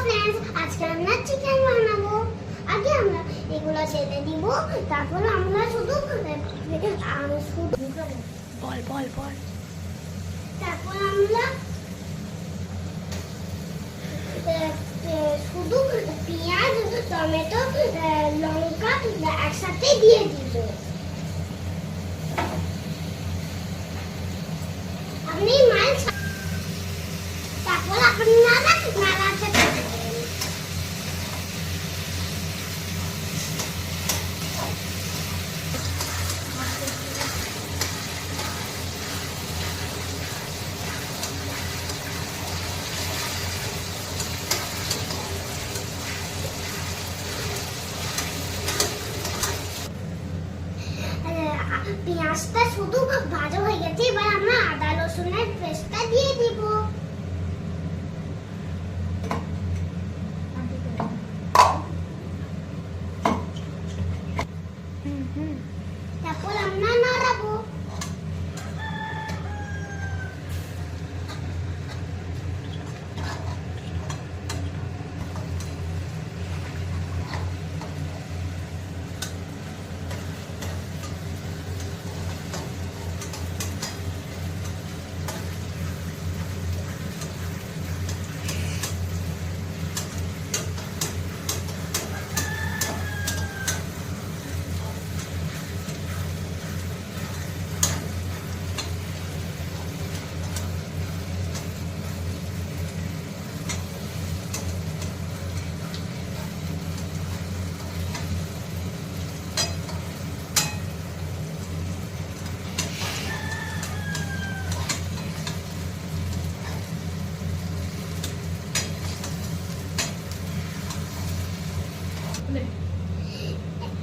Friends, আজকে আমরা chicken বানাবো। আগে আমরা এগুলো ঢেলে দিব, তারপর আমরা শুধু বল বল বল তারপর আমরা শুধু পেঁয়াজ, টমেটো, লঙ্কা একসাথে দিয়ে দিব। আপনি মাছ তারপর আপনারা নাড়াতে থাকবেন। পেঁয়াজটা শুধু ভাজা হয়ে গেছে, এবার আমরা আদা রসুনের পেস্টটা দিয়ে দিব। তারপর আমরা নাড়াবো।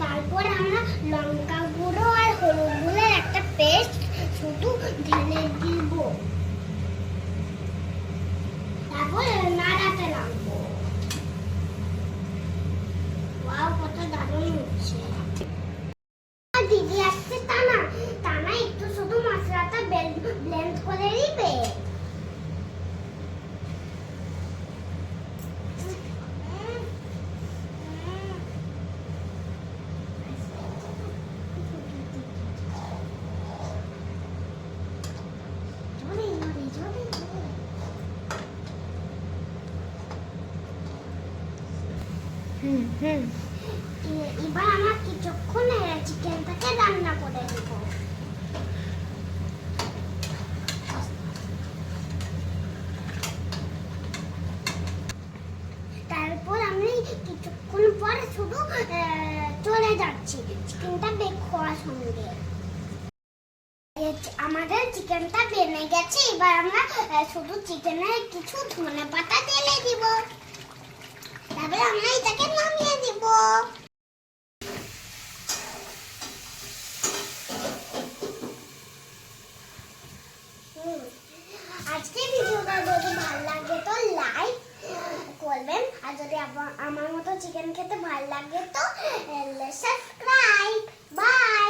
তারপর আমরা লঙ্কা গুঁড়ো আর হলুদ গুঁড়োর একটা পেস্ট শুধু ঢেলে দিব। তারপর নাড়াতে লাগবো। ওয়াও, কত দারুণ হচ্ছে। দিদি আসছে টানা টানা একটু শুধু মশলাটা ব্লেন্ড করে দিবে। এবার আমরা কিছুক্ষণ চিকেনটাকে রান্না করে দেব। তারপর আমি কিছুক্ষণ পর শুধু চলে যাচ্ছি চিকেনটা বেক হওয়ার সঙ্গে। আমাদের চিকেনটা বেনে গেছে, এবার আমরা শুধু চিকেনের কিছু ধনেপাতা ঢেলে দিব। তারপরে আমরা এটাকে নামিয়ে দিব। আজকে ভিডিওটা যদি ভালো লাগে তো লাইক করবেন, আর যদি আমার মতো চিকেন খেতে ভালো লাগে তো সাবস্ক্রাইব। বাই।